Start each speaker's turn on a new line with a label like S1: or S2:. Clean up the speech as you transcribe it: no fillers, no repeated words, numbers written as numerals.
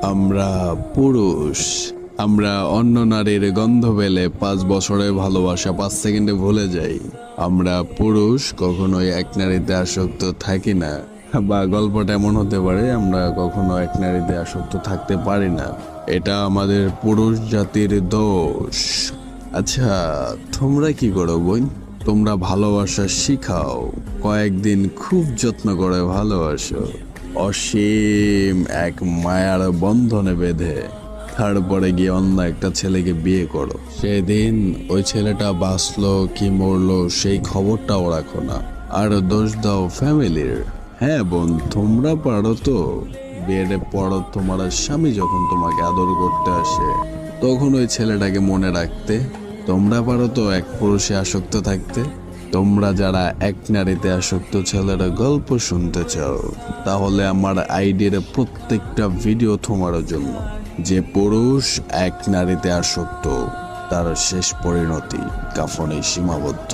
S1: আমরা পুরুষ, আমরা অন্য নারীর গন্ধ পেলে 5 বছরের ভালোবাসা 5 সেকেন্ডে ভুলে যাই। আমরা পুরুষ কখনোই এক নারীতে আসক্ত থাকি না, বা গল্পটা এমন হতে পারে আমরা কখনো এক নারীতে আসক্ত থাকতে পারি না। এটা আমাদের পুরুষ জাতির দোষ। আচ্ছা, তোমরা কি করো বোন? তোমরা ভালোবাসা শিখাও, কয়েকদিন খুব যত্ন করে ভালোবাসো, অসীম এক মায়ার বন্ধনে বেঁধে তারপরে গিয়ে অন্য একটা ছেলেকে বিয়ে করো। সেদিন ওই ছেলেটা বাঁচলো কি মরলো সেই খবরটাও রাখো না, আর দোষ দাও ফ্যামিলির। হ্যাঁ বোন, তোমরা পারো তো। বিয়ের পর তোমার স্বামী যখন তোমাকে আদর করতে আসে তখন ওই ছেলেটাকে মনে রাখতে। তোমরা পারো তো এক পুরুষে আসক্ত থাকতে। তোমরা যারা এক নারীতে আসক্ত ছেলের গল্প শুনতে চাও, তাহলে আমার আইডির প্রত্যেকটা ভিডিও তোমার জন্য। যে পুরুষ এক নারীতে আসক্ত, তার শেষ পরিণতি কাফনে সীমাবদ্ধ।